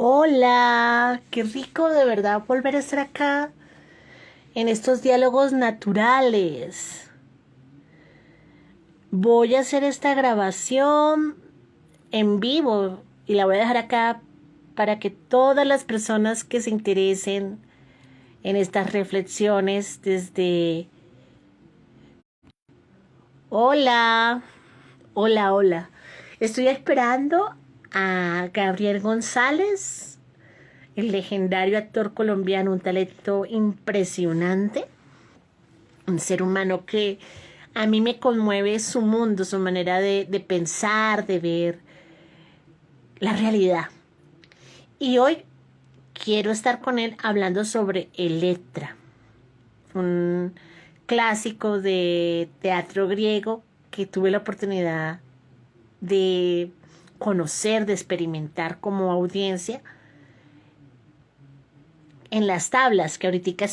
Hola, qué rico de verdad volver a estar acá en estos diálogos naturales. Voy a hacer esta grabación en vivo y la voy a dejar acá para que todas las personas que se interesen en estas reflexiones desde... Hola, hola. Estoy esperando a Gabriel González, el legendario actor colombiano, un talento impresionante, un ser humano que a mí me conmueve su mundo, su manera de pensar, de ver la realidad. Y hoy quiero estar con él hablando sobre Electra, un clásico de teatro griego que tuve la oportunidad de conocer, de experimentar como audiencia en las tablas, que ahorita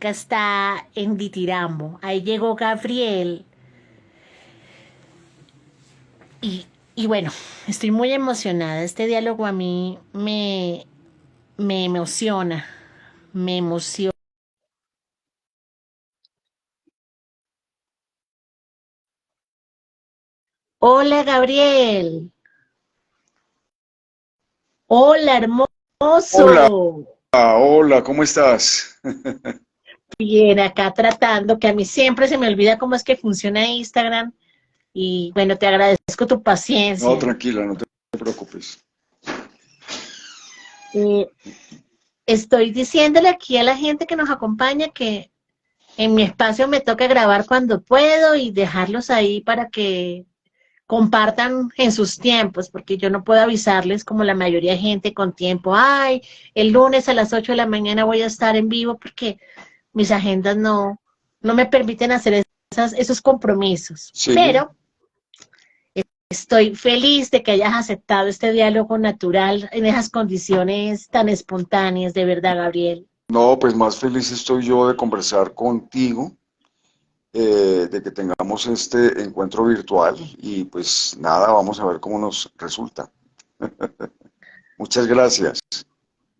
está en Ditirambo. Ahí llegó Gabriel y bueno, estoy muy emocionada. Este diálogo a mí me emociona, me emociona. Hola Gabriel, hola Hola, hermoso. hola, ¿cómo estás? Bien, acá tratando, que a mí siempre se me olvida cómo es que funciona Instagram. Y bueno, te agradezco tu No, paciencia. tranquila, no te preocupes. Eh, Estoy diciéndole aquí a la gente que nos acompaña que en mi espacio me toca grabar cuando puedo y dejarlos ahí para que compartan en sus tiempos, porque yo no puedo avisarles como la mayoría de gente con tiempo. Ay, el lunes a las 8 de la mañana voy a estar en vivo porque mis agendas no me permiten hacer esos compromisos. Sí, Pero estoy feliz de que hayas aceptado este diálogo natural en esas condiciones tan espontáneas, de verdad, Gabriel. no, pues más feliz estoy yo de conversar contigo, de que tengamos este encuentro virtual y pues nada, vamos a ver cómo nos resulta. Muchas gracias.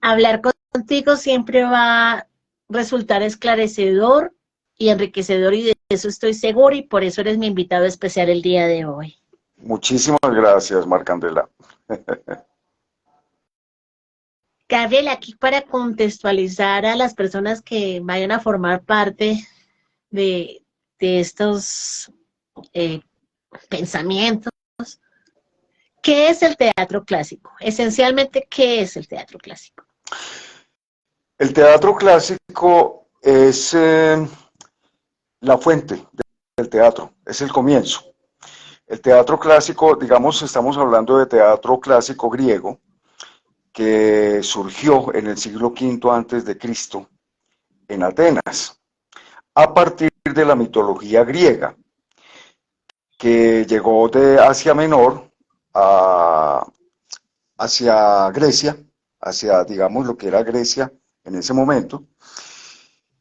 Hablar contigo siempre va a resultar esclarecedor y enriquecedor y de eso estoy seguro y por eso eres mi invitado especial el día de hoy. Muchísimas gracias, Marcandela. Gabriel, aquí para contextualizar a las personas que vayan a formar parte de, de estos eh, pensamientos, ¿qué es el teatro clásico? Esencialmente, ¿qué es el teatro clásico? El teatro clásico es la fuente del teatro, es el comienzo. El teatro clásico, digamos, estamos hablando de teatro clásico griego, que surgió en el siglo V antes de Cristo en Atenas, a partir de la mitología griega, que llegó de Asia Menor a, hacia Grecia, hacia, digamos, lo que era Grecia en ese momento,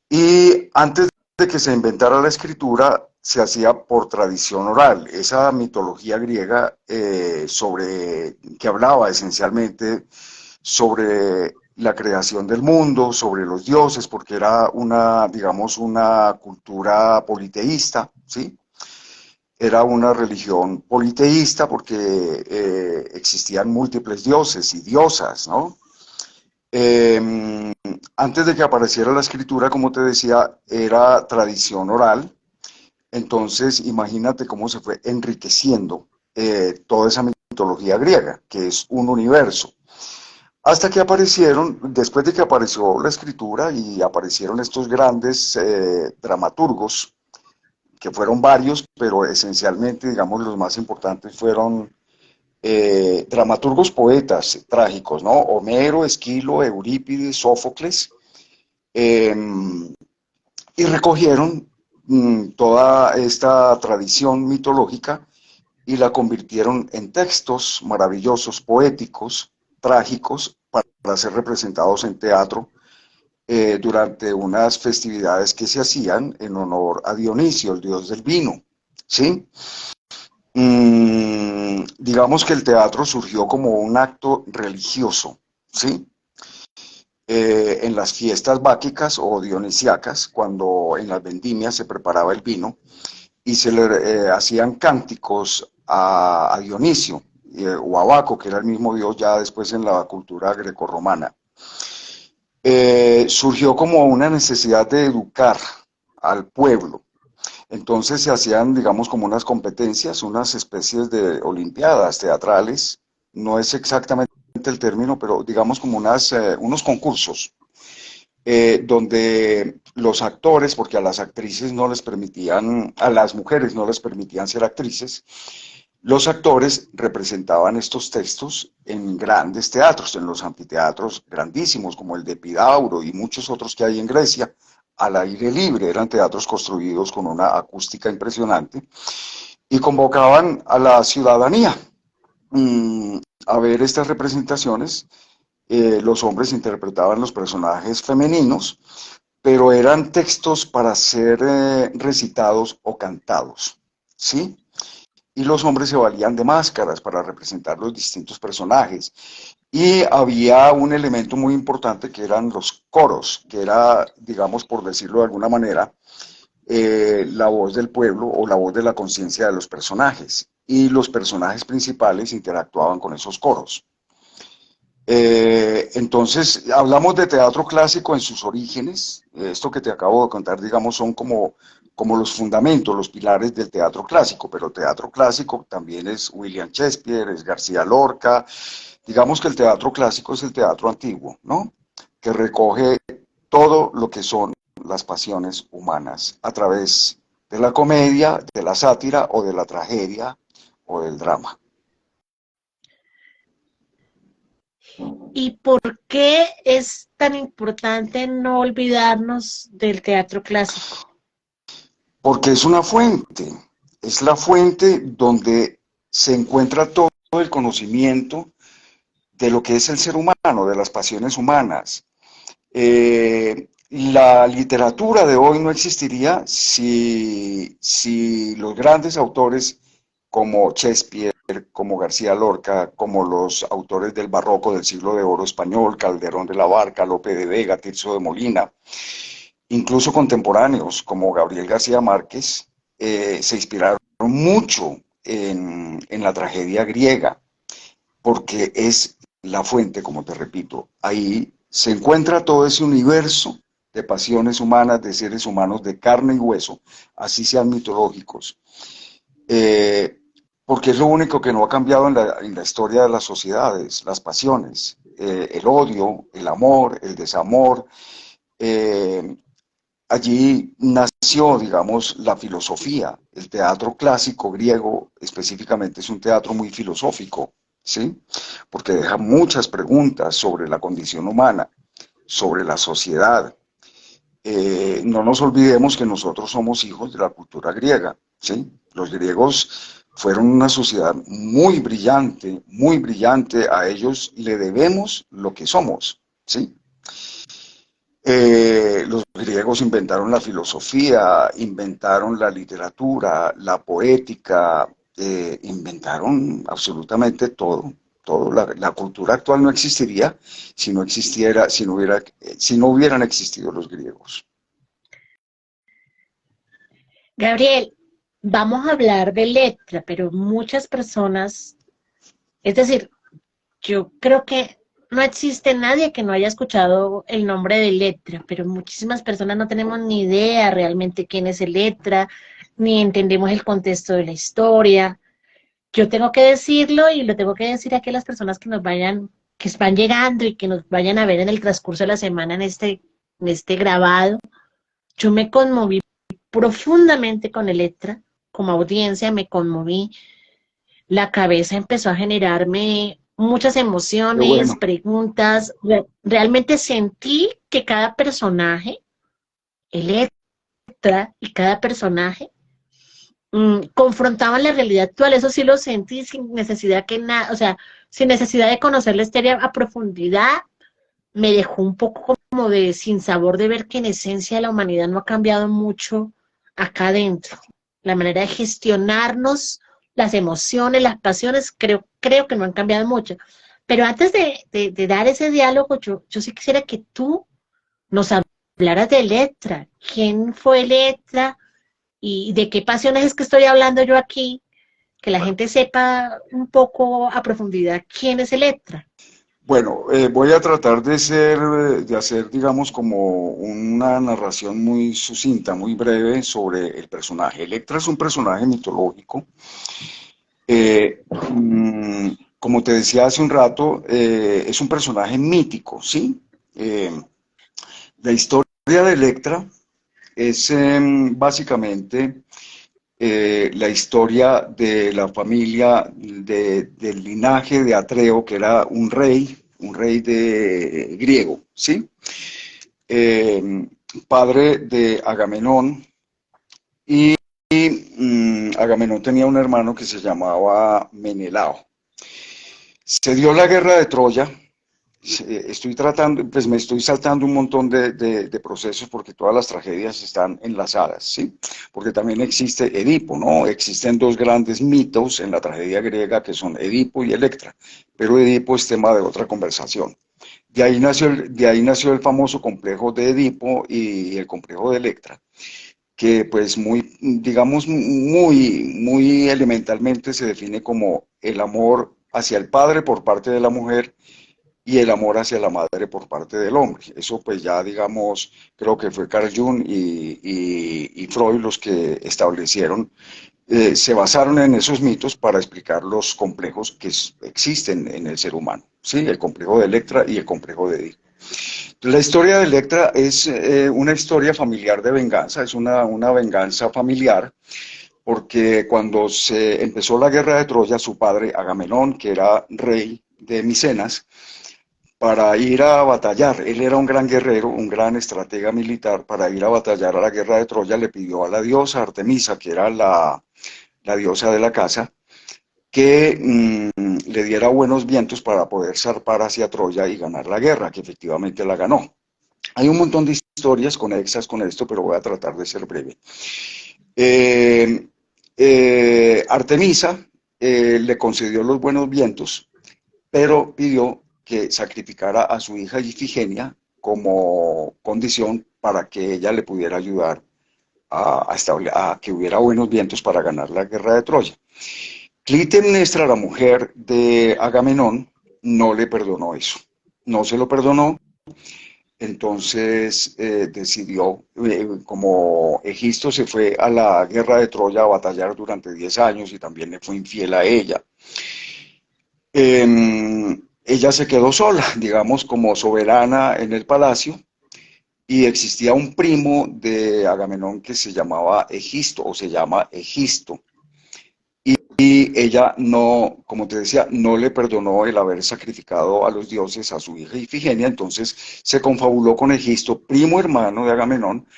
y antes de que se inventara la escritura, se hacía por tradición oral. Esa mitología griega que hablaba esencialmente sobre la creación del mundo, sobre los dioses, porque era una, digamos, una cultura politeísta, ¿sí? Era una religión politeísta porque existían múltiples dioses y diosas, ¿no? Eh, Antes de que apareciera la escritura, como te decía, era tradición oral, entonces imagínate cómo se fue enriqueciendo toda esa mitología griega, que es un universo. Hasta que aparecieron, después de que apareció la escritura y aparecieron estos grandes dramaturgos, que fueron varios, pero esencialmente, digamos, los más importantes fueron dramaturgos poetas trágicos, ¿no? Homero, Esquilo, Eurípides, Sófocles, eh, y recogieron toda esta tradición mitológica y la convirtieron en textos maravillosos, poéticos, trágicos, para ser representados en teatro durante unas festividades que se hacían en honor a Dionisio, el dios del vino, ¿sí? digamos que el teatro surgió como un acto religioso, ¿sí? En las fiestas báquicas o dionisíacas, cuando en las vendimias se preparaba el vino y se le hacían cánticos a Dionisio o a Baco, que era el mismo dios ya después en la cultura grecorromana. Surgió como una necesidad de educar al pueblo. Entonces se hacían, digamos, como unas competencias, unas especies de olimpiadas teatrales, no es exactamente el término, pero digamos como unos concursos, donde los actores, porque a las actrices no les permitían, a las mujeres no les permitían ser actrices, los actores representaban estos textos en grandes teatros, en los anfiteatros grandísimos, como el de Epidauro y muchos otros que hay en Grecia, al aire libre, eran teatros construidos con una acústica impresionante, y convocaban a la ciudadanía a ver estas representaciones. Los hombres interpretaban los personajes femeninos, pero eran textos para ser recitados o cantados, ¿sí? Y los hombres se valían de máscaras para representar los distintos personajes. Y había un elemento muy importante que eran los coros, que era, digamos, por decirlo de alguna manera, la voz del pueblo o la voz de la conciencia de los personajes. Y los personajes principales interactuaban con esos coros. Entonces, hablamos de teatro clásico en sus orígenes. Esto que te acabo de contar, digamos, son como los fundamentos, los pilares del teatro clásico, pero teatro clásico también es William Shakespeare, es García Lorca. Digamos que el teatro clásico es el teatro antiguo, ¿no? Que recoge todo lo que son las pasiones humanas a través de la comedia, de la sátira o de la tragedia o del drama. ¿Y por qué es tan importante no olvidarnos del teatro clásico? Porque es la fuente donde se encuentra todo el conocimiento de lo que es el ser humano, de las pasiones humanas. La literatura de hoy no existiría si los grandes autores como Shakespeare, como García Lorca, como los autores del barroco del siglo de oro español, Calderón de la Barca, Lope de Vega, Tirso de Molina, incluso contemporáneos como Gabriel García Márquez, se inspiraron mucho en la tragedia griega, porque es la fuente, como te repito. Ahí se encuentra todo ese universo de pasiones humanas, de seres humanos de carne y hueso, así sean mitológicos, eh, porque es lo único que no ha cambiado en la historia de las sociedades, las pasiones, el odio, el amor, el desamor. Eh, Allí nació, digamos, la filosofía. El teatro clásico griego específicamente es un teatro muy filosófico, ¿sí? Porque deja muchas preguntas sobre la condición humana, sobre la sociedad. No nos olvidemos que nosotros somos hijos de la cultura griega, ¿sí? Los griegos fueron una sociedad muy brillante, a ellos le debemos lo que somos, ¿sí? Los griegos inventaron la filosofía, inventaron la literatura, la poética, inventaron absolutamente todo. Todo. La cultura actual no existiría si no existiera, si no hubieran existido los griegos. Gabriel, vamos a hablar de letra, pero muchas personas, es decir, yo creo que no existe nadie que no haya escuchado el nombre de Letra, pero muchísimas personas no tenemos ni idea realmente quién es el Letra, ni entendemos el contexto de la historia. Yo tengo que decirlo y lo tengo que decir a que las personas que nos vayan, que van llegando y que nos vayan a ver en el transcurso de la semana en este grabado. Yo me conmoví profundamente con el Letra, como audiencia me conmoví, la cabeza empezó a generarme muchas Qué emociones, bueno. preguntas. Realmente sentí que cada personaje, el letra y cada personaje, confrontaban la realidad actual. Eso sí lo sentí sin necesidad que nada, o sea, sin necesidad de conocer la historia a profundidad. Me dejó un poco como de sin sabor de ver que en esencia la humanidad no ha cambiado mucho acá adentro. La manera de gestionarnos las emociones, las pasiones, creo que no han cambiado mucho. Pero antes de dar ese diálogo, yo sí quisiera que tú nos hablaras de Electra. ¿Quién fue Electra? ¿Y de qué pasiones es que estoy hablando yo aquí? Que la gente sepa un poco a profundidad quién es Electra. Bueno, voy a tratar de hacer, digamos, como una narración muy sucinta, muy breve sobre el personaje. Electra es un personaje mitológico. Como te decía hace un rato, es un personaje mítico, ¿sí? Eh, la historia de Electra es básicamente la historia de la familia, del linaje de Atreo, que era un rey de griego, ¿sí? Eh, Padre de Agamenón, y Agamenón tenía un hermano que se llamaba Menelao. Se dio la guerra de Troya. Estoy tratando, pues me estoy saltando un montón de procesos porque todas las tragedias están enlazadas, ¿sí? Porque también existe Edipo, ¿no? Existen dos grandes mitos en la tragedia griega que son Edipo y Electra, pero Edipo es tema de otra conversación. De ahí nació el famoso complejo de Edipo y el complejo de Electra, que pues muy, digamos, muy elementalmente se define como el amor hacia el padre por parte de la mujer y el amor hacia la madre por parte del hombre. Eso pues ya digamos, creo que fue Carl Jung y Freud los que establecieron, se basaron en esos mitos para explicar los complejos que existen en el ser humano, ¿sí? El complejo de Electra y el complejo de Edipo. La historia de Electra es una historia familiar de venganza, es una venganza familiar, porque cuando se empezó la guerra de Troya, su padre Agamenón, que era rey de Micenas, para ir a batallar, él era un gran guerrero, un gran estratega militar, para ir a batallar a la guerra de Troya le pidió a la diosa Artemisa, que era la diosa de la casa, que le diera buenos vientos para poder zarpar hacia Troya y ganar la guerra, que efectivamente la ganó. Hay un montón de historias conexas con esto, pero voy a tratar de ser breve. Eh, Artemisa le concedió los buenos vientos, pero pidió que sacrificara a su hija Ifigenia como condición para que ella le pudiera ayudar a que hubiera buenos vientos para ganar la guerra de Troya. Clitemnestra, la mujer de Agamenón, no le perdonó eso. No se lo perdonó, entonces decidió, como Egisto se fue a la guerra de Troya a batallar durante 10 años y también le fue infiel a ella, ella se quedó sola, digamos, como soberana en el palacio, y existía un primo de Agamenón que se llamaba Egisto, o se llama Egisto, y ella no, como te decía, no le perdonó el haber sacrificado a los dioses a su hija Ifigenia, entonces se confabuló con Egisto, primo hermano de Agamenón,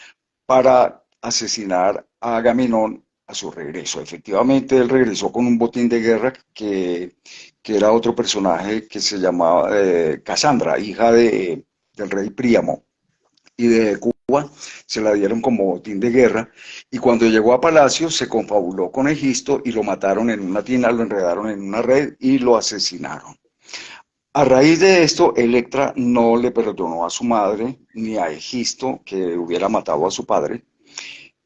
para asesinar a Agamenón a su regreso. Efectivamente, él regresó con un botín de guerra que era otro personaje que se llamaba Casandra, hija del rey Príamo y de Cuba, se la dieron como botín de guerra, y cuando llegó a Palacio se confabuló con Egisto y lo mataron en una tina, lo enredaron en una red y lo asesinaron. A raíz de esto, Electra no le perdonó a su madre ni a Egisto, que hubiera matado a su padre,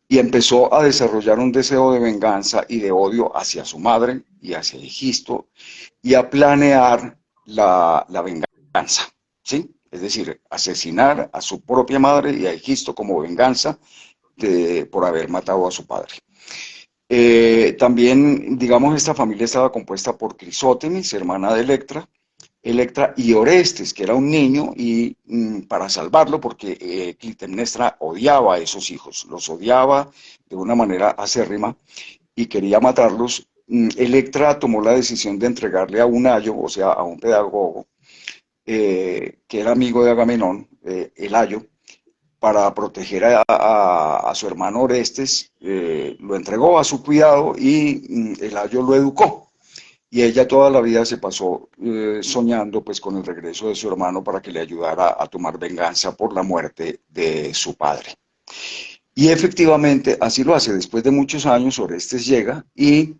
y empezó a desarrollar un deseo de venganza y de odio hacia su madre y hacia Egisto, y a planear la venganza, ¿sí? Es decir, asesinar a su propia madre y a Egisto como venganza por haber matado a su padre. También, digamos, esta familia estaba compuesta por Crisótemis, hermana de Electra y Orestes, que era un niño, y para salvarlo, porque Clitemnestra odiaba a esos hijos, los odiaba de una manera acérrima y quería matarlos, Electra tomó la decisión de entregarle a un ayo, o sea, a un pedagogo, que era amigo de Agamenón, el ayo, para proteger a su hermano Orestes, lo entregó a su cuidado y el ayo lo educó. Y ella toda la vida se pasó soñando pues con el regreso de su hermano para que le ayudara a tomar venganza por la muerte de su padre. Y efectivamente así lo hace. Después de muchos años Orestes llega y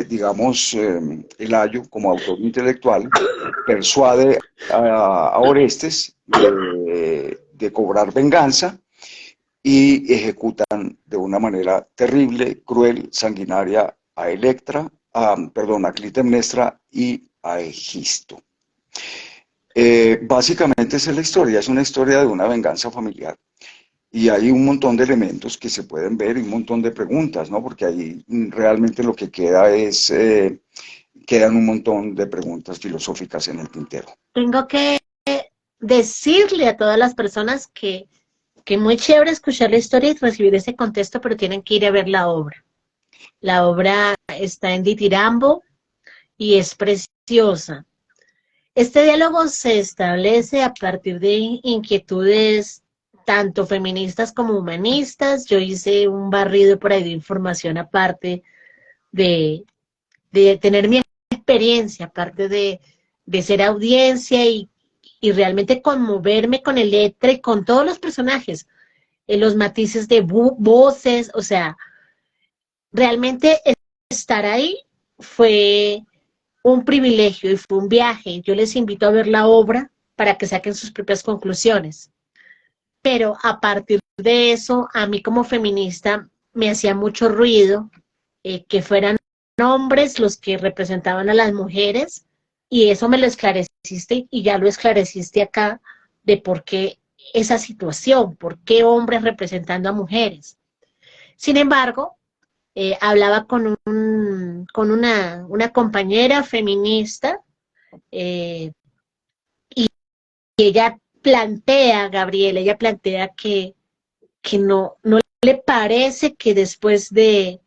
digamos, Elayo, como autor intelectual, persuade a Orestes de cobrar venganza y ejecutan de una manera terrible, cruel, sanguinaria a Electra, perdón, a Clitemnestra y a Egisto. Básicamente esa es la historia, es una historia de una venganza familiar. Y hay un montón de elementos que se pueden ver y un montón de preguntas, ¿no? Porque ahí realmente lo que queda es, quedan un montón de preguntas filosóficas en el tintero. Tengo que decirle a todas las personas que muy chévere escuchar la historia y recibir ese contexto, pero tienen que ir a ver la obra. La obra está en Ditirambo y es preciosa. Este diálogo se establece a partir de inquietudes tanto feministas como humanistas. Yo hice un barrido por ahí de información aparte de, de tener mi experiencia, aparte de ser audiencia y realmente conmoverme con Electra y con todos los personajes, los matices de voces, o sea, realmente estar ahí fue un privilegio y fue un viaje. Yo les invito a ver la obra para que saquen sus propias conclusiones. Pero a partir de eso, a mí como feminista me hacía mucho ruido que fueran hombres los que representaban a las mujeres y eso me lo esclareciste y ya lo esclareciste acá de por qué esa situación, por qué hombres representando a mujeres. Sin embargo, hablaba con una compañera feminista eh, y ella plantea, Gabriela, ella plantea que no le parece que después de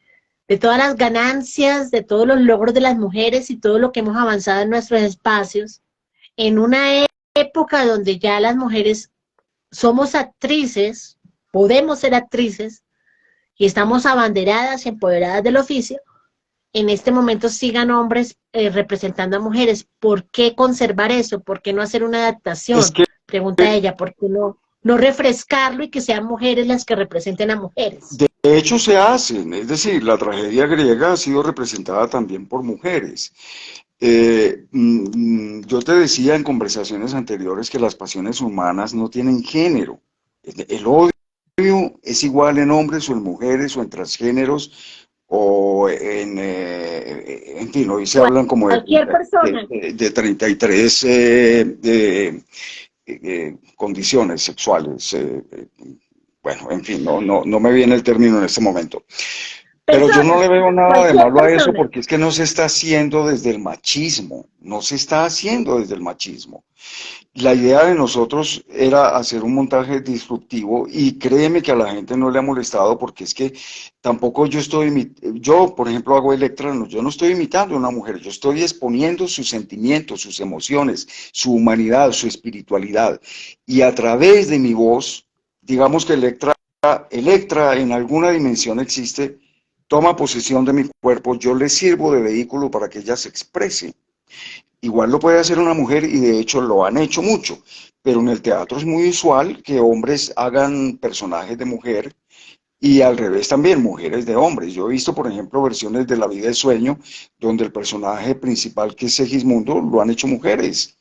todas las ganancias, de todos los logros de las mujeres y todo lo que hemos avanzado en nuestros espacios, en una época donde ya las mujeres somos actrices, podemos ser actrices y estamos abanderadas y empoderadas del oficio, en este momento sigan hombres representando a mujeres. ¿Por qué conservar eso? ¿Por qué no hacer una Es adaptación? que Pregunta ella, ¿por qué no refrescarlo y que sean mujeres las que representen a mujeres? de hecho se hacen, es decir, la tragedia griega ha sido representada también por mujeres. Yo te decía en conversaciones anteriores que las pasiones humanas no tienen género. El odio es igual en hombres o en mujeres o en transgéneros o en fin, hoy se hablan como Cualquier persona. de 33 condiciones sexuales. Bueno, en fin, no me viene el término en este momento. Pero yo no Persona, le veo nada de cualquier malo a eso persona. porque es que no se está haciendo desde el machismo, no se está haciendo desde el machismo. La idea de nosotros era hacer un montaje disruptivo y créeme que a la gente no le ha molestado porque es que tampoco yo por ejemplo hago Electra, yo no estoy imitando a una mujer, yo estoy exponiendo sus sentimientos, sus emociones, su humanidad, su espiritualidad y a través de mi voz, digamos que Electra en alguna dimensión existe, toma posesión de mi cuerpo, yo le sirvo de vehículo para que ella se exprese. Igual lo puede hacer una mujer y de hecho lo han hecho mucho, pero en el teatro es muy usual que hombres hagan personajes de mujer y al revés también, mujeres de hombres. Yo he visto, por ejemplo, versiones de La vida de sueño donde el personaje principal, que es Segismundo, lo han hecho mujeres.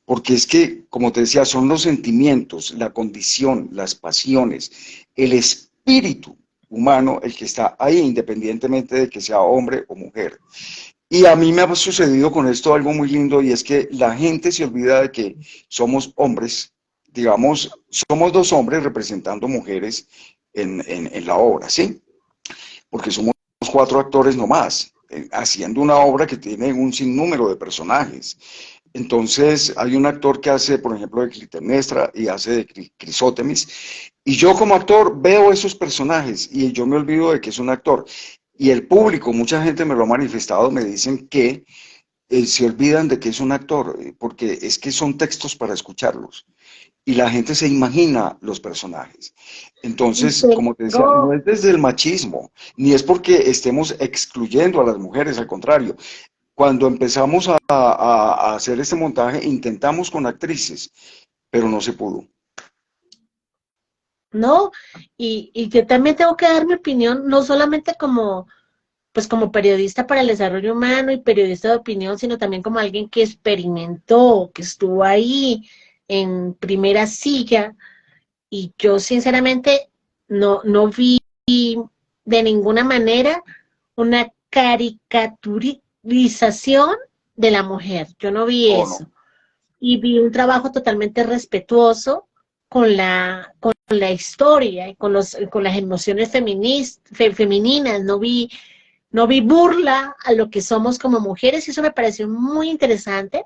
Porque es que, como te decía, son los sentimientos, la condición, las pasiones, el espíritu humano el que está ahí, independientemente de que sea hombre o mujer. Y a mí me ha sucedido con esto algo muy lindo y es que la gente se olvida de que somos hombres, digamos, somos dos hombres representando mujeres en la obra, ¿sí? Porque somos cuatro actores nomás, haciendo una obra que tiene un sinnúmero de personajes. Entonces hay un actor que hace, por ejemplo, de Clitemnestra y hace de Crisótemis, y yo como actor veo esos personajes y yo me olvido de que es un actor. Y el público, mucha gente me lo ha manifestado, me dicen que se olvidan de que es un actor, porque es que son textos para escucharlos. Y la gente se imagina los personajes. Y Entonces, como te decía, no tengo, es desde el machismo, ni es porque estemos excluyendo a las mujeres, al contrario. Cuando empezamos a hacer este montaje, intentamos con actrices, pero no se pudo. ¿no? Y yo también tengo que dar mi opinión, no solamente como pues como periodista para el desarrollo humano y periodista de opinión, sino también como alguien que experimentó, que estuvo ahí en primera silla, y yo sinceramente no vi de ninguna manera una caricaturización de la mujer. Yo no vi No, no. eso. Y vi un trabajo totalmente respetuoso con la historia y con las emociones femeninas. No vi burla a lo que somos como mujeres y eso me pareció muy interesante.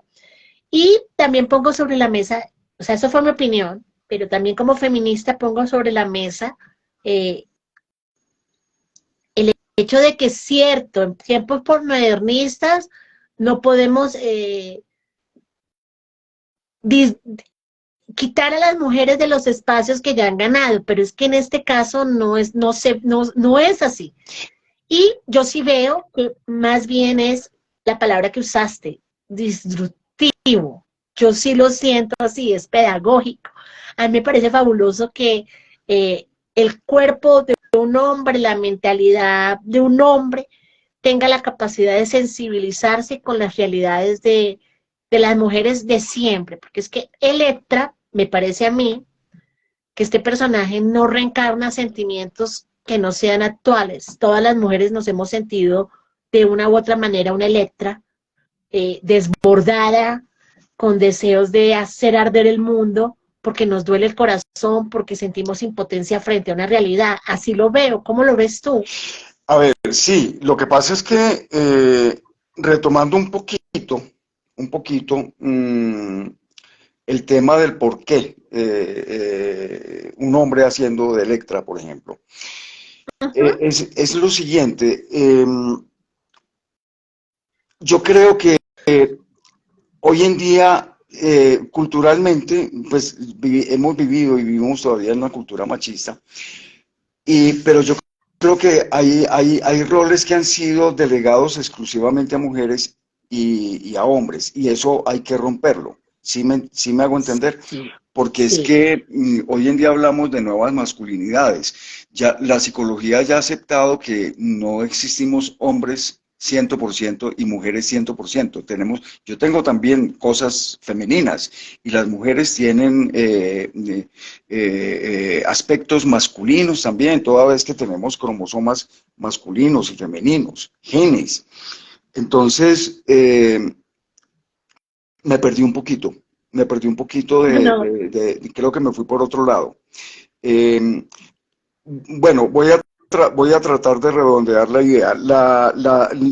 Y también pongo sobre la mesa, o sea, eso fue mi opinión, pero también como feminista pongo sobre la mesa eh, el hecho de que es cierto, en tiempos postmodernistas no podemos quitar a las mujeres de los espacios que ya han ganado, pero es que en este caso no es así. Y yo sí veo que más bien es la palabra que usaste, disruptivo. Yo sí lo siento así, es pedagógico. A mí me parece fabuloso que el cuerpo de un hombre, la mentalidad de un hombre, tenga la capacidad de sensibilizarse con las realidades de las mujeres de siempre, porque es que Electra, me parece a mí, que este personaje no reencarna sentimientos que no sean actuales. Todas las mujeres nos hemos sentido de una u otra manera una Electra, desbordada, con deseos de hacer arder el mundo, porque nos duele el corazón, porque sentimos impotencia frente a una realidad. Así lo veo. ¿Cómo lo ves tú? A ver, sí, lo que pasa es que retomando un poquito, el tema del por qué un hombre haciendo de Electra, por ejemplo, Uh -huh. es lo siguiente. Yo creo que hoy en día, culturalmente, pues hemos vivido y vivimos todavía en una cultura machista, pero yo creo que hay roles que han sido delegados exclusivamente a mujeres y a hombres, y eso hay que romperlo. Sí me hago entender? Sí, Porque es sí. que hoy en día hablamos de nuevas masculinidades. Ya, la psicología ya ha aceptado que no existimos hombres 100% y mujeres 100%. Yo tengo también cosas femeninas y las mujeres tienen aspectos masculinos también, toda vez que tenemos cromosomas masculinos y femeninos, genes. Entonces, me perdí un poquito, No, creo que me fui por otro lado. Eh, bueno, voy a tratar de redondear la idea.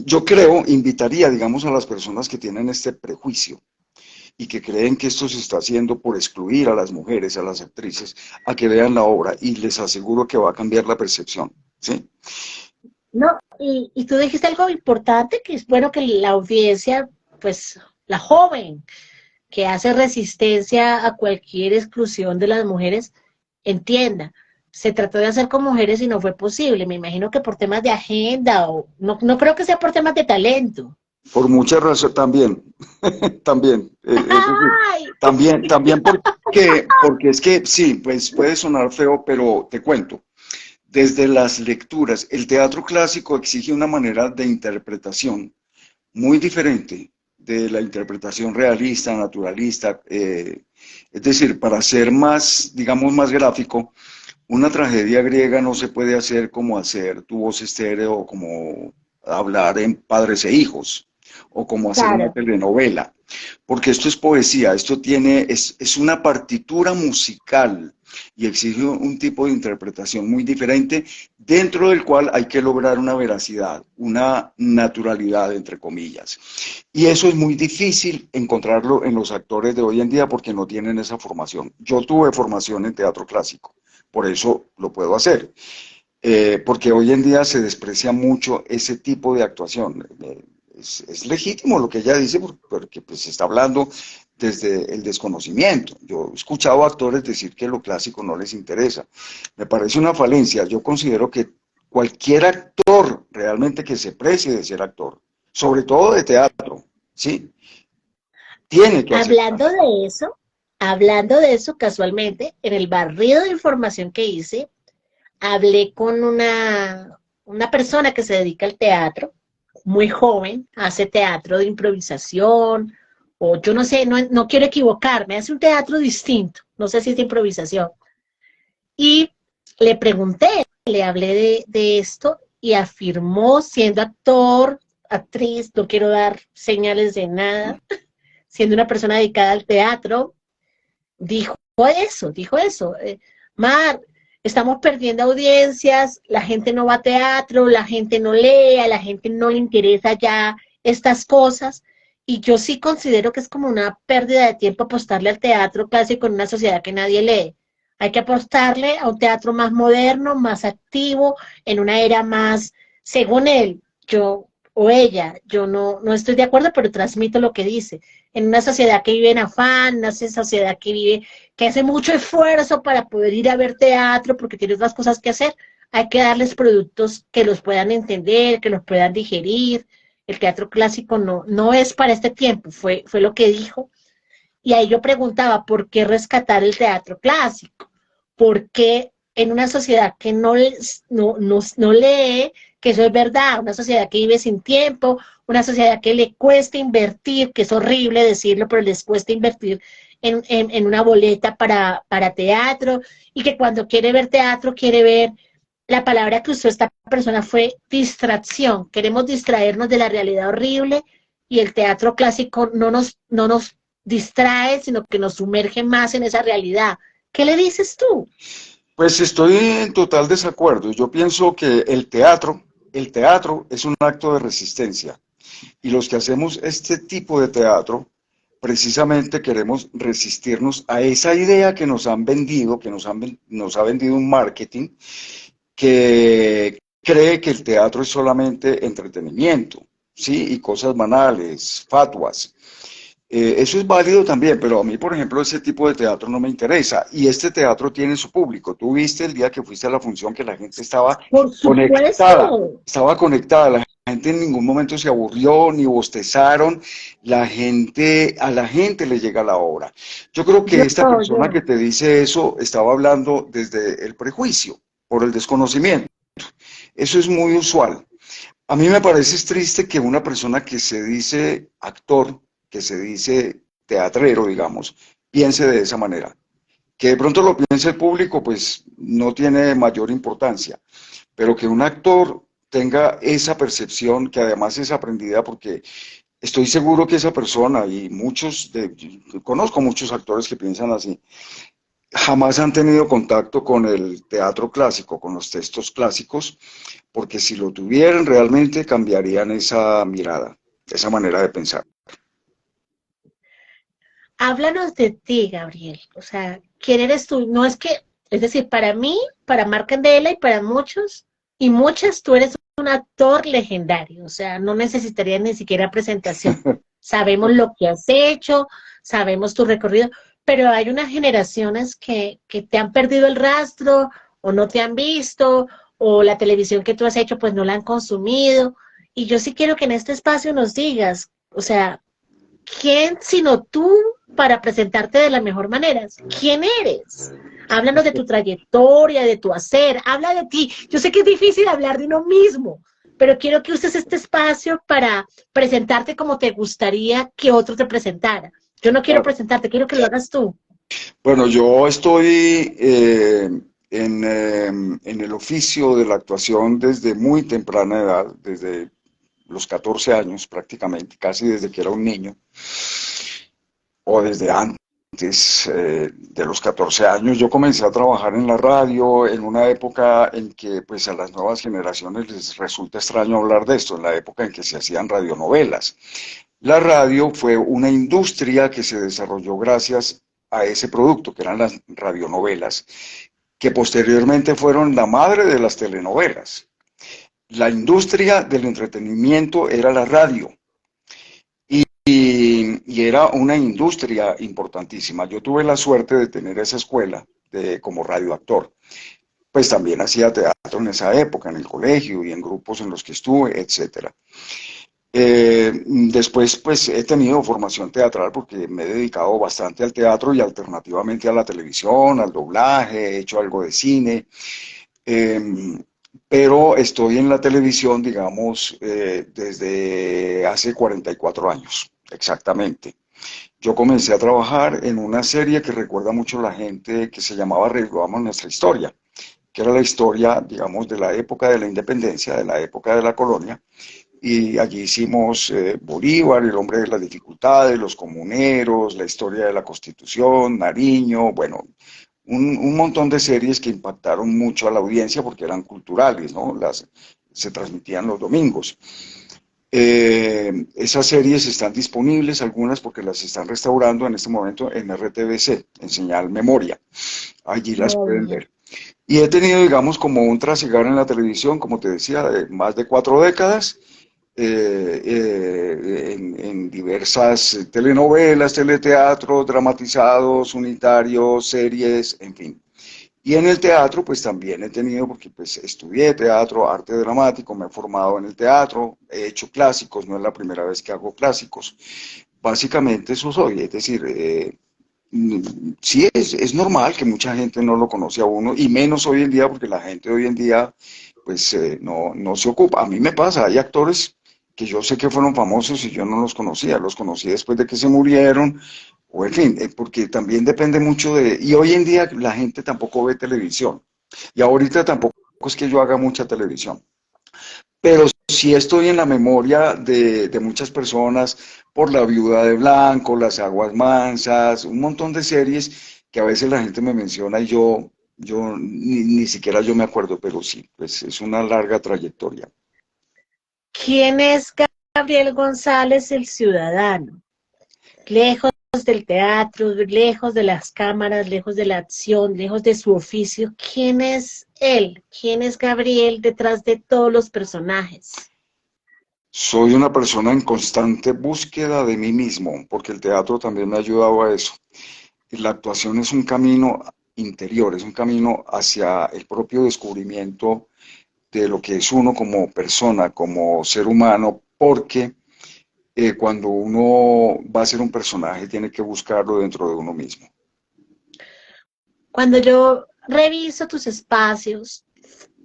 Yo creo, invitaría, digamos, a las personas que tienen este prejuicio y que creen que esto se está haciendo por excluir a las mujeres, a las actrices, a que vean la obra y les aseguro que va a cambiar la percepción, ¿sí? no, y tú dijiste algo importante, que es bueno que la audiencia, pues la joven, que hace resistencia a cualquier exclusión de las mujeres, entienda. Se trató de hacer con mujeres y no fue posible. Me imagino que por temas de agenda o no creo que sea por temas de talento. Por muchas razones, también, también, es decir, ¡Ay! también porque es que sí, pues puede sonar feo, pero te cuento. Desde las lecturas, el teatro clásico exige una manera de interpretación muy diferente de la interpretación realista, naturalista. Es decir, para ser más, digamos, más gráfico, una tragedia griega no se puede hacer como hacer tu voz estéreo, como hablar en padres e hijos, o como hacer una Claro. telenovela, porque esto es poesía, es una partitura musical y exige un tipo de interpretación muy diferente, dentro del cual hay que lograr una veracidad, una naturalidad, entre comillas. Y eso es muy difícil encontrarlo en los actores de hoy en día porque no tienen esa formación. Yo tuve formación en teatro clásico, por eso lo puedo hacer. Porque hoy en día se desprecia mucho ese tipo de actuación. Es legítimo lo que ella dice porque pues, se está hablando desde el desconocimiento. Yo he escuchado a actores decir que lo clásico no les interesa. Me parece una falencia. Yo considero que cualquier actor realmente que se precie de ser actor, sobre todo de teatro, ¿sí? Tiene que aceptar. Hablando de eso, hablando de eso, casualmente, en el barrido de información que hice, hablé con una persona que se dedica al teatro, muy joven, hace teatro de improvisación, o yo no sé, no quiero equivocarme, hace un teatro distinto, no sé si es de improvisación. Y le pregunté, le hablé de esto y afirmó, siendo actor, actriz, no quiero dar señales de nada, siendo una persona dedicada al teatro, dijo dijo eso. Mar, estamos perdiendo audiencias, la gente no va a teatro, la gente no lee, a la gente no le interesa ya estas cosas. Y yo sí considero que es como una pérdida de tiempo apostarle al teatro clásico en una sociedad que nadie lee. Hay que apostarle a un teatro más moderno, más activo, en una era más, según él, yo o ella, yo no estoy de acuerdo, pero transmito lo que dice. En una sociedad que vive en afán, una sociedad que vive, que hace mucho esfuerzo para poder ir a ver teatro porque tiene otras cosas que hacer, hay que darles productos que los puedan entender, que los puedan digerir. El teatro clásico no es para este tiempo, fue lo que dijo. Y ahí yo preguntaba, ¿por qué rescatar el teatro clásico? ¿Por qué en una sociedad que no lee, que eso es verdad, una sociedad que vive sin tiempo, una sociedad que le cuesta invertir, que es horrible decirlo, pero les cuesta invertir en una boleta para teatro, y que cuando quiere ver teatro, quiere ver, la palabra que usó esta persona fue distracción, queremos distraernos de la realidad horrible, y el teatro clásico no nos distrae, sino que nos sumerge más en esa realidad. ¿Qué le dices tú? Pues estoy en total desacuerdo. Yo pienso que el teatro es un acto de resistencia y los que hacemos este tipo de teatro precisamente queremos resistirnos a esa idea que nos han vendido, nos ha vendido un marketing que cree que el teatro es solamente entretenimiento, ¿sí? Y cosas banales, fatuas. Eso es válido también, pero a mí, por ejemplo, ese tipo de teatro no me interesa. Y este teatro tiene su público. Tú viste el día que fuiste a la función que la gente Por supuesto. estaba conectada. La gente en ningún momento se aburrió ni bostezaron. A la gente le llega la obra. Yo creo que Yo, esta persona que yo. te dice eso estaba hablando desde el prejuicio, por el desconocimiento. Eso es muy usual. A mí me parece triste que una persona que se dice actor, que se dice teatrero, digamos, piense de esa manera. Que de pronto lo piense el público, pues no tiene mayor importancia, pero que un actor tenga esa percepción, que además es aprendida porque estoy seguro que esa persona y conozco muchos actores que piensan así, jamás han tenido contacto con el teatro clásico, con los textos clásicos, porque si lo tuvieran realmente cambiarían esa mirada, esa manera de pensar. Háblanos de ti, Gabriel. O sea, ¿quién eres tú? No es que, es decir, para mí, para Mar Candela y para muchos y muchas, tú eres un actor legendario. O sea, no necesitaría ni siquiera presentación. Sabemos lo que has hecho, sabemos tu recorrido, pero hay unas generaciones que te han perdido el rastro o no te han visto o la televisión que tú has hecho pues no la han consumido. Y yo sí quiero que en este espacio nos digas, o sea, ¿quién sino tú para presentarte de la mejor manera? ¿Quién eres? Háblanos de tu trayectoria, de tu hacer, habla de ti. Yo sé que es difícil hablar de uno mismo, pero quiero que uses este espacio para presentarte como te gustaría que otro te presentara. Yo no quiero Claro. presentarte, quiero que lo hagas tú. Bueno, yo estoy en el oficio de la actuación desde muy temprana edad, desde los 14 años prácticamente, casi desde que era un niño, o desde antes de los 14 años. Yo comencé a trabajar en la radio en una época en que pues a las nuevas generaciones les resulta extraño hablar de esto, en la época en que se hacían radionovelas. La radio fue una industria que se desarrolló gracias a ese producto, que eran las radionovelas, que posteriormente fueron la madre de las telenovelas. La industria del entretenimiento era la radio y era una industria importantísima. Yo tuve la suerte de tener esa escuela como radioactor. Pues también hacía teatro en esa época, en el colegio y en grupos en los que estuve, etcétera. Después, pues he tenido formación teatral porque me he dedicado bastante al teatro y alternativamente a la televisión, al doblaje, he hecho algo de cine. Eh, pero estoy en la televisión, digamos, desde hace 44 años, exactamente. Yo comencé a trabajar en una serie que recuerda mucho a la gente que se llamaba Revivamos Nuestra Historia, que era la historia, digamos, de la época de la independencia, de la época de la colonia, y allí hicimos Bolívar, el hombre de las dificultades, los comuneros, la historia de la Constitución, Nariño, bueno, un montón de series que impactaron mucho a la audiencia porque eran culturales, ¿no? Se transmitían los domingos. Esas series están disponibles, algunas porque las están restaurando en este momento en RTBC, en señal memoria. Allí las Muy pueden bien. ver. Y he tenido, digamos, como un trasigar en la televisión, como te decía, de más de 4 décadas, en diversas telenovelas, teleteatros, dramatizados, unitarios, series, en fin. Y en el teatro, pues también he tenido, porque pues estudié teatro, arte dramático, me he formado en el teatro, he hecho clásicos, no es la primera vez que hago clásicos. Básicamente eso soy, es decir, sí es normal que mucha gente no lo conoce a uno, y menos hoy en día, porque la gente hoy en día pues no se ocupa. A mí me pasa, hay actores que yo sé que fueron famosos y yo no los conocí después de que se murieron, o en fin, porque también depende mucho de... Y hoy en día la gente tampoco ve televisión, y ahorita tampoco es que yo haga mucha televisión, pero sí estoy en la memoria de muchas personas por La Viuda de Blanco, Las Aguas Mansas, un montón de series que a veces la gente me menciona y yo ni siquiera yo me acuerdo, pero sí, pues es una larga trayectoria. ¿Quién es Gabriel González el ciudadano? Lejos del teatro, lejos de las cámaras, lejos de la acción, lejos de su oficio. ¿Quién es él? ¿Quién es Gabriel detrás de todos los personajes? Soy una persona en constante búsqueda de mí mismo, porque el teatro también me ha ayudado a eso. Y la actuación es un camino interior, es un camino hacia el propio descubrimiento de lo que es uno como persona, como ser humano, porque cuando uno va a ser un personaje tiene que buscarlo dentro de uno mismo. Cuando yo reviso tus espacios,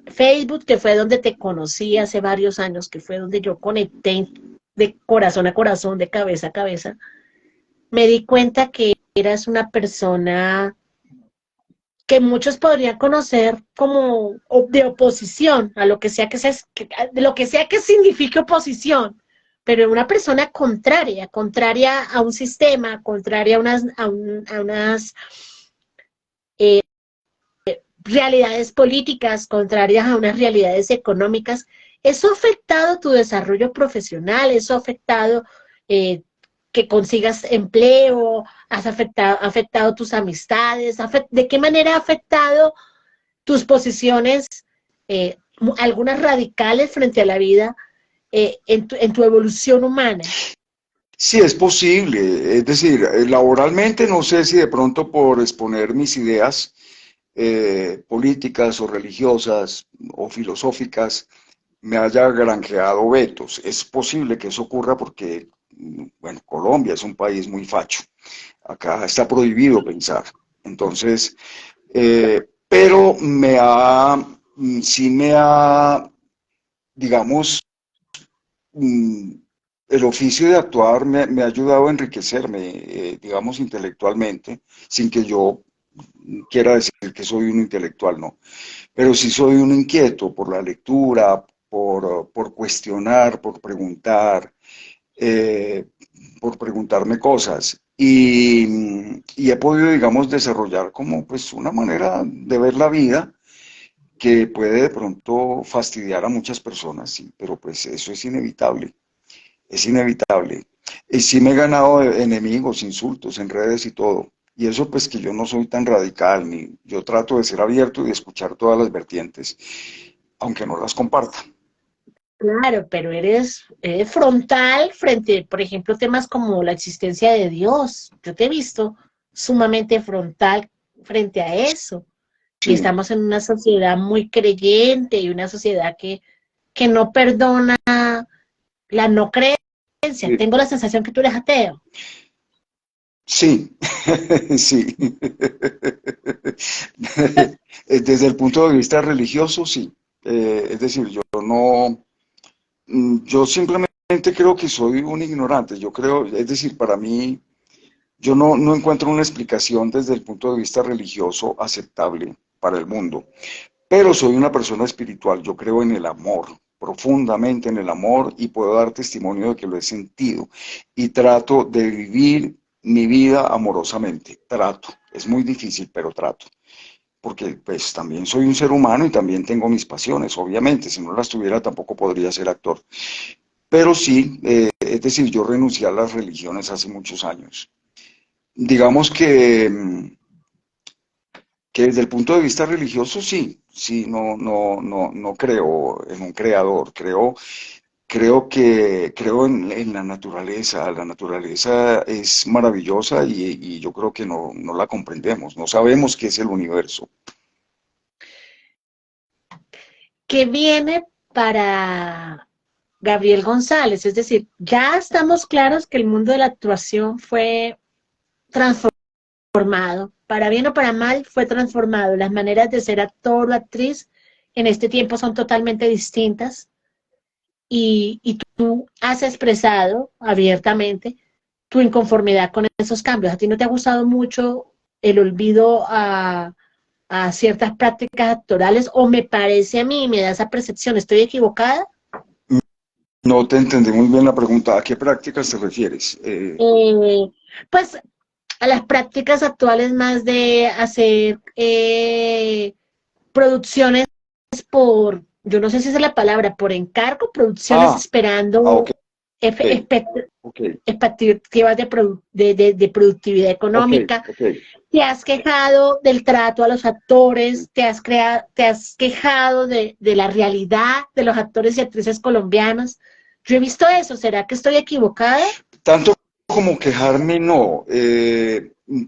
Facebook, que fue donde te conocí hace varios años, que fue donde yo conecté de corazón a corazón, de cabeza a cabeza, me di cuenta que eras una persona que muchos podrían conocer como de oposición a lo que sea de lo que sea que signifique oposición, pero una persona contraria, contraria a un sistema, contraria a unas realidades políticas, contrarias a unas realidades económicas. Eso ha afectado tu desarrollo profesional, eso ha afectado que consigas empleo, ha afectado tus amistades, ¿de qué manera ha afectado tus posiciones, algunas radicales frente a la vida, en tu evolución humana? Sí, es posible, es decir, laboralmente no sé si de pronto por exponer mis ideas políticas o religiosas o filosóficas me haya granjeado vetos. Es posible que eso ocurra porque, bueno, Colombia es un país muy facho. Acá está prohibido pensar. Entonces, pero sí me ha, digamos, mm, el oficio de actuar me ha ayudado a enriquecerme, digamos, intelectualmente, sin que yo quiera decir que soy un intelectual, no. Pero sí soy un inquieto por la lectura, por cuestionar, eh, por preguntarme cosas. Y he podido, digamos, desarrollar como pues una manera de ver la vida que puede de pronto fastidiar a muchas personas, sí, pero pues eso es inevitable, es inevitable. Y sí me he ganado enemigos, insultos en redes y todo. Y eso pues que yo no soy tan radical, ni yo trato de ser abierto y de escuchar todas las vertientes, aunque no las comparta. Claro, pero eres frontal frente, por ejemplo, temas como la existencia de Dios. Yo te he visto sumamente frontal frente a eso. Y Sí, estamos en una sociedad muy creyente y una sociedad que no perdona la no creencia. sí, Tengo la sensación que tú eres ateo. sí, sí. Desde el punto de vista religioso, sí. Es decir, yo no, yo simplemente creo que soy un ignorante. Yo creo, es decir, para mí, yo no encuentro una explicación desde el punto de vista religioso aceptable para el mundo. Pero soy una persona espiritual, yo creo en el amor, profundamente en el amor y puedo dar testimonio de que lo he sentido y trato de vivir mi vida amorosamente, trato, es muy difícil, pero trato, porque pues también soy un ser humano y también tengo mis pasiones, obviamente, si no las tuviera tampoco podría ser actor, pero sí, es decir, yo renuncié a las religiones hace muchos años. Digamos que desde el punto de vista religioso sí, sí, no creo en un creador, creo en la naturaleza es maravillosa y yo creo que no la comprendemos, no sabemos qué es el universo. ¿Qué viene para Gabriel González? Es decir, ya estamos claros que el mundo de la actuación fue transformado, para bien o para mal, fue transformado. Las maneras de ser actor o actriz en este tiempo son totalmente distintas y tú has expresado abiertamente tu inconformidad con esos cambios. ¿A ti no te ha gustado mucho el olvido a ciertas prácticas actorales? ¿O me parece a mí, me da esa percepción? ¿Estoy equivocada? No te entendí muy bien la pregunta, ¿a qué prácticas te refieres? Eh, pues a las prácticas actuales más de hacer producciones por, yo no sé si es la palabra, por encargo, producciones Ah, esperando ok, ok, expectativas de productividad ok, económica. ok. Te has quejado del trato a los actores, te has quejado de la realidad de los actores y actrices colombianos. Yo he visto eso, ¿será que estoy equivocada? Tanto como quejarme, no,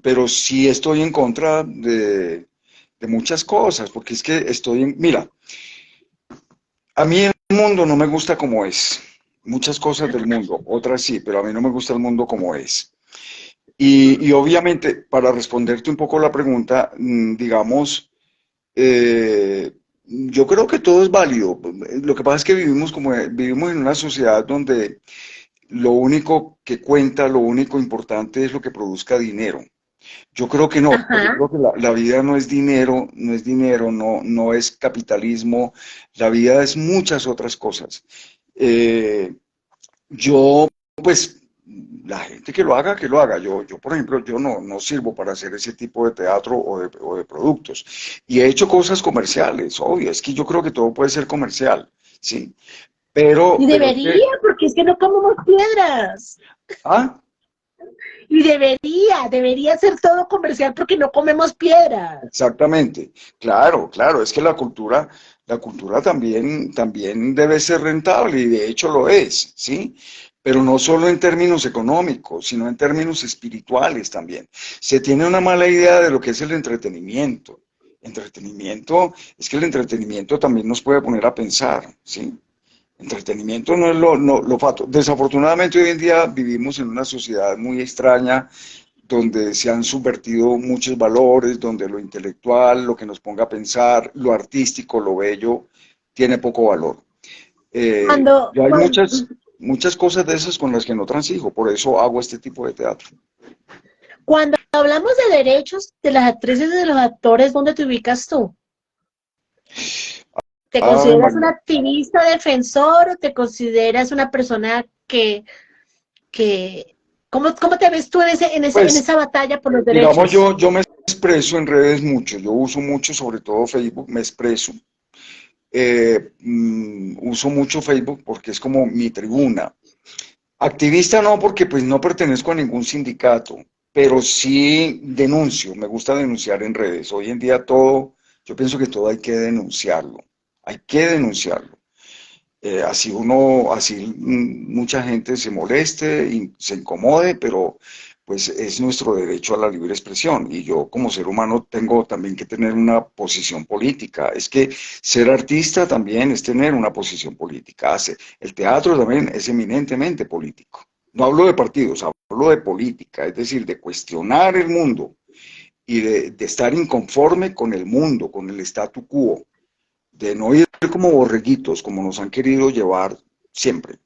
pero sí estoy en contra de muchas cosas, porque es que mira, a mí el mundo no me gusta como es. Muchas cosas del mundo, otras sí, pero a mí no me gusta el mundo como es. Y obviamente, para responderte un poco la pregunta, digamos, yo creo que todo es válido. Lo que pasa es que vivimos en una sociedad donde lo único que cuenta, lo único importante es lo que produzca dinero. Yo creo que no, yo Ajá. creo que la vida no es dinero, no es dinero, no es capitalismo, la vida es muchas otras cosas. Eh, yo, pues, la gente que lo haga. Yo por ejemplo, yo no sirvo para hacer ese tipo de teatro o de productos. Y he hecho cosas comerciales, obvio, es que yo creo que todo puede ser comercial, ¿sí? Y Pero es que, debería, porque es que no comemos piedras. ah, Y debería ser todo comercial porque no comemos piedras. exactamente, claro, claro, es que la cultura también debe ser rentable y de hecho lo es, ¿sí? Pero no solo en términos económicos, sino en términos espirituales también. Se tiene una mala idea de lo que es el entretenimiento. Entretenimiento, es que el entretenimiento también nos puede poner a pensar, ¿sí? Entretenimiento no es lo fato. Desafortunadamente hoy en día vivimos en una sociedad muy extraña donde se han subvertido muchos valores, donde lo intelectual, lo que nos ponga a pensar, lo artístico, lo bello, tiene poco valor. Cuando, Y hay cuando, muchas cosas de esas con las que no transijo, por eso hago este tipo de teatro. cuando hablamos de derechos de las actrices y de los actores, ¿dónde te ubicas tú? ¿Te Ave consideras un María. activista defensor o te consideras una persona que ¿cómo te ves tú en Pues, esa batalla por los digamos, derechos? yo me expreso en redes mucho, yo uso mucho, sobre todo Facebook, me expreso. Uso mucho Facebook porque es como mi tribuna. Activista no, porque pues no pertenezco a ningún sindicato, pero sí denuncio, me gusta denunciar en redes. Hoy en día todo, yo pienso que todo hay que denunciarlo. Mucha gente se moleste y se incomode, pero pues es nuestro derecho a la libre expresión y yo como ser humano tengo también que tener una posición política. Es que ser artista también es tener una posición política. El teatro también es eminentemente político. No hablo de partidos, hablo de política, es decir, de cuestionar el mundo y de estar inconforme con el mundo, con el statu quo de no ir como borreguitos, como nos han querido llevar siempre.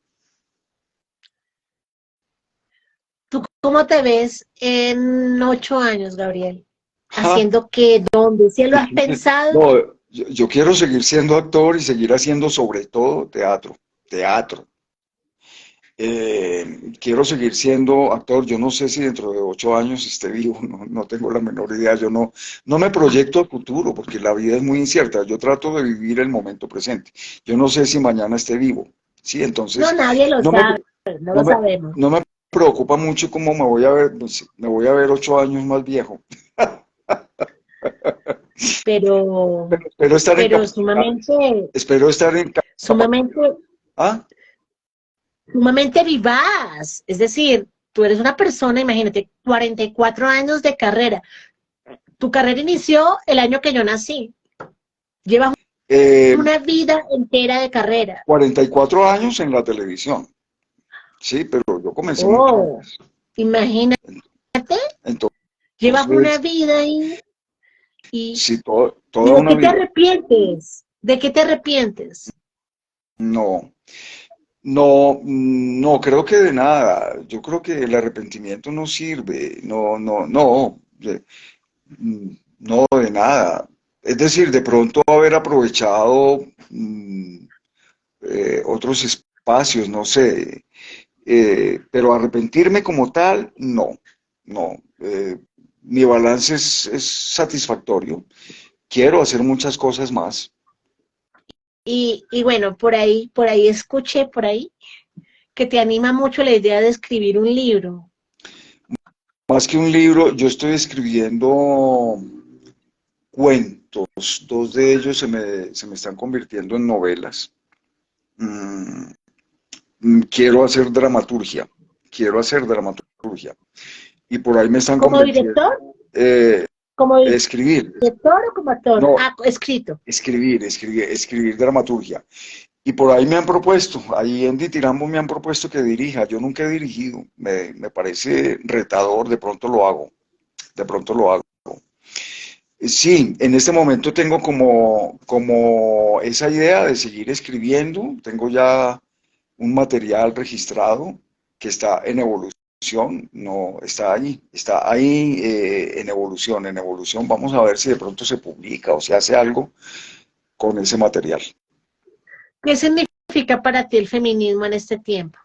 ¿Tú cómo te ves en 8 años, Gabriel? Ja, ¿Haciendo qué? ¿Dónde? ¿Si lo has pensado? no, yo quiero seguir siendo actor y seguir haciendo sobre todo teatro, teatro. Quiero seguir siendo actor. Yo no sé si dentro de 8 años esté vivo, no, no tengo la menor idea. Yo no, no me proyecto al futuro porque la vida es muy incierta. Yo trato de vivir el momento presente. Yo no sé si mañana esté vivo. Sí, No, entonces nadie lo no me, sabe, no no lo me, sabemos. no me preocupa mucho cómo me voy a ver. Pues, me voy a ver 8 años más viejo. Pero, Espero estar en pero capacidades. Espero estar en sumamente, capacidades. ¿Ah? sumamente vivaz. Es decir, tú eres una persona, imagínate, 44 años de carrera. Tu carrera inició el año que yo nací. Llevas Eh, una vida entera de carrera. 44 años en la televisión. Sí, pero yo comencé mucho Oh, antes. imagínate, llevas una Entonces, vida ahí y, sí, y toda ¿de una qué te vida. arrepientes? ¿De qué te arrepientes? No, no, no, creo que de nada. Yo creo que el arrepentimiento no sirve. No, no, no, no de nada. Es decir, de pronto haber aprovechado otros espacios, no sé. Pero arrepentirme como tal, no, no. Mi balance es satisfactorio. Quiero hacer muchas cosas más. Y bueno, por ahí escuché, por ahí, que te anima mucho la idea de escribir un libro. Más que un libro, yo estoy escribiendo cuentos. Dos de ellos se me están convirtiendo en novelas. Mm, quiero hacer dramaturgia. Quiero hacer dramaturgia. Y por ahí me están ¿Como convenciendo. director? Eh, ¿Como escribir. director o como actor? No, Ah, escrito. escribir dramaturgia. Y por ahí me han propuesto, ahí en Ditirambo me han propuesto que dirija. Yo nunca he dirigido. Me parece retador, de pronto lo hago. De pronto lo hago. Sí, en este momento tengo como esa idea de seguir escribiendo. Tengo ya un material registrado que está en evolución, no está ahí en evolución, en evolución. Vamos a ver si de pronto se publica o se hace algo con ese material. ¿Qué significa para ti el feminismo en este tiempo?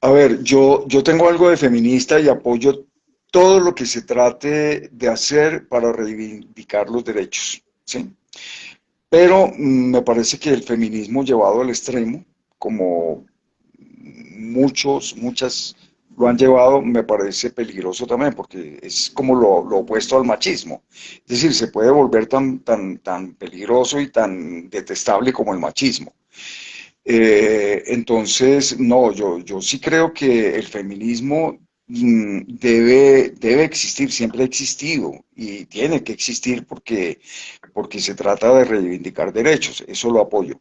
A ver, yo tengo algo de feminista y apoyo todo lo que se trate de hacer para reivindicar los derechos, ¿sí? Pero me parece que el feminismo llevado al extremo, como muchas lo han llevado, me parece peligroso también, porque es como lo opuesto al machismo. Es decir, se puede volver tan peligroso y tan detestable como el machismo. Entonces, no, yo sí creo que el feminismo debe existir, siempre ha existido y tiene que existir porque se trata de reivindicar derechos, eso lo apoyo.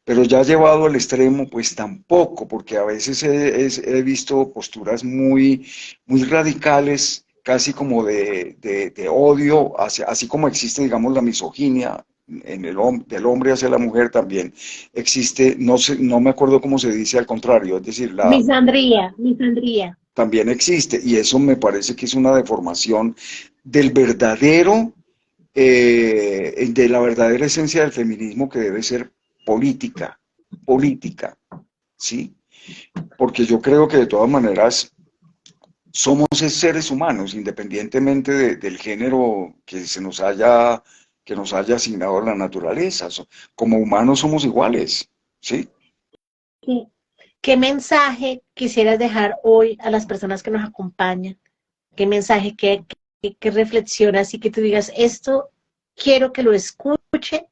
Pero ya llevado al extremo, pues tampoco, porque a veces he visto posturas muy radicales, casi como de odio, así como existe, digamos, la misoginia del hombre hacia la mujer, también existe, no sé, no me acuerdo cómo se dice al contrario, es decir, Misandría, misandría. también existe, y eso me parece que es una deformación del verdadero de la verdadera esencia del feminismo que debe ser política, política, ¿sí? Porque yo creo que de todas maneras somos seres humanos, independientemente del género que nos haya asignado la naturaleza. Como humanos somos iguales, ¿sí? ¿Qué, qué mensaje quisieras dejar hoy a las personas que nos acompañan? ¿Qué mensaje, qué reflexionas y que tú digas, esto quiero que lo escuche,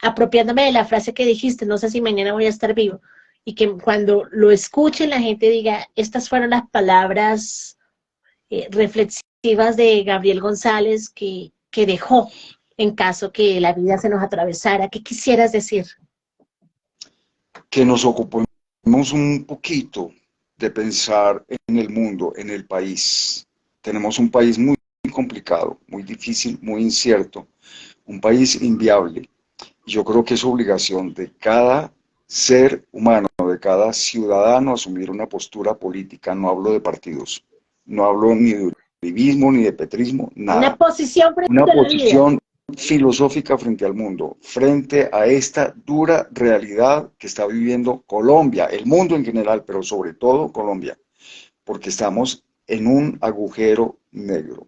apropiándome de la frase que dijiste, no sé si mañana voy a estar vivo, y que cuando lo escuchen la gente diga, estas fueron las palabras reflexivas de Gabriel González que dejó en caso que la vida se nos atravesara? ¿Qué quisieras decir? Que nos ocupemos un poquito de pensar en el mundo, en el país. Tenemos un país muy complicado, muy difícil, muy incierto, un país inviable. Yo creo que es obligación de cada ser humano, de cada ciudadano, asumir una postura política. No hablo de partidos, no hablo ni de uribismo, ni de petrismo, Una nada. posición Una frente a la vida. posición filosófica frente al mundo, frente a esta dura realidad que está viviendo Colombia, el mundo en general, pero sobre todo Colombia, porque estamos en un agujero negro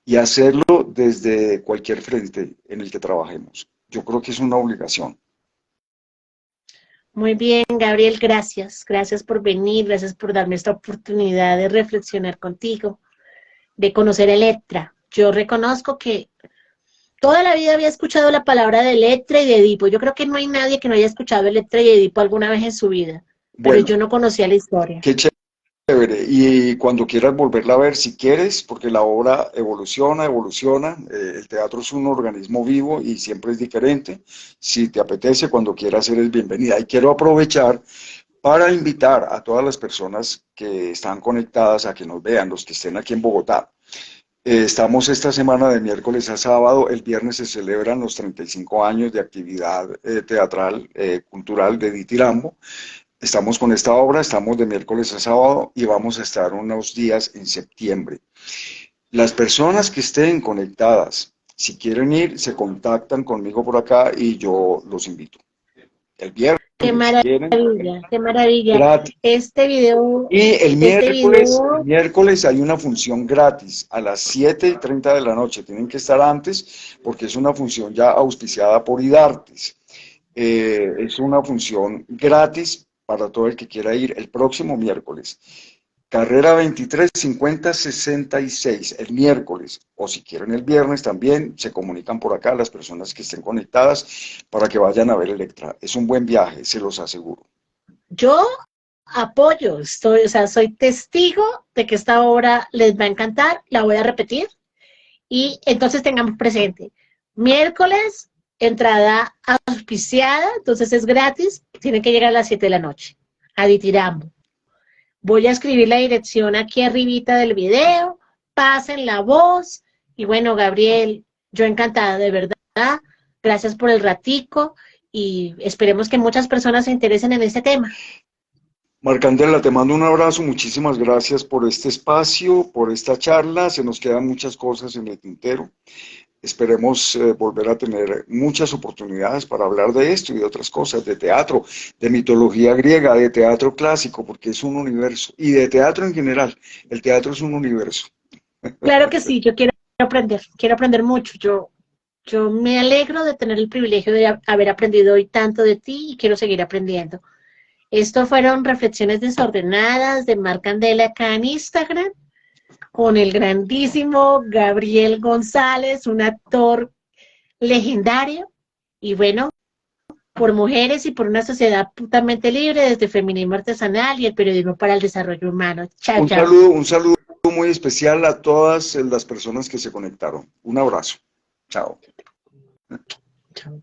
y hacerlo desde cualquier frente en el que trabajemos. Yo creo que es una obligación. Muy bien, Gabriel, gracias. Gracias por venir, gracias por darme esta oportunidad de reflexionar contigo, de conocer Electra. Yo reconozco que toda la vida había escuchado la palabra de Electra y de Edipo. Yo creo que no hay nadie que no haya escuchado Electra y Edipo alguna vez en su vida, pero Bueno, yo no conocía la historia. qué chévere. Y cuando quieras volverla a ver, si quieres, porque la obra evoluciona, evoluciona, el teatro es un organismo vivo y siempre es diferente. Si te apetece, cuando quieras, eres bienvenida. Y quiero aprovechar para invitar a todas las personas que están conectadas a que nos vean, los que estén aquí en Bogotá. Estamos esta semana de miércoles a sábado, el viernes se celebran los 35 años de actividad teatral, cultural de Ditirambo. Estamos con esta obra, estamos de miércoles a sábado y vamos a estar unos días en septiembre. Las personas que estén conectadas, si quieren ir, se contactan conmigo por acá y yo los invito. El viernes, Qué si quieren, maravilla, qué maravilla. gratis. Este video, Y este el video, miércoles hay una función gratis a las 7:30 de la noche. Tienen que estar antes porque es una función ya auspiciada por IDARTES. Es una función gratis para todo el que quiera ir el próximo miércoles. Carrera 23 50 66 el miércoles, o si quieren el viernes también, se comunican por acá las personas que estén conectadas para que vayan a ver Electra. Es un buen viaje, se los aseguro. yo apoyo, estoy, o sea, soy testigo de que esta obra les va a encantar, la voy a repetir y entonces tengamos presente, miércoles, entrada auspiciada, entonces es gratis, tienen que llegar a las 7 de la noche, a Ditirambo. Voy a escribir la dirección aquí arribita del video, pasen la voz y bueno, Gabriel, yo encantada, de verdad, gracias por el ratico y esperemos que muchas personas se interesen en este tema. Marcandela, te mando un abrazo, muchísimas gracias por este espacio, por esta charla, se nos quedan muchas cosas en el tintero. Esperemos volver a tener muchas oportunidades para hablar de esto y de otras cosas, de teatro, de mitología griega, de teatro clásico, porque es un universo, y de teatro en general. El teatro es un universo. Claro que sí, yo quiero aprender mucho. Yo me alegro de tener el privilegio de haber aprendido hoy tanto de ti y quiero seguir aprendiendo. Esto fueron reflexiones desordenadas de Mar Candela acá en Instagram con el grandísimo Gabriel González, un actor legendario y bueno, por mujeres y por una sociedad putamente libre desde feminismo artesanal y el periodismo para el desarrollo humano. Chao, chao. Un saludo muy especial a todas las personas que se conectaron. Un abrazo. Chao. Chao.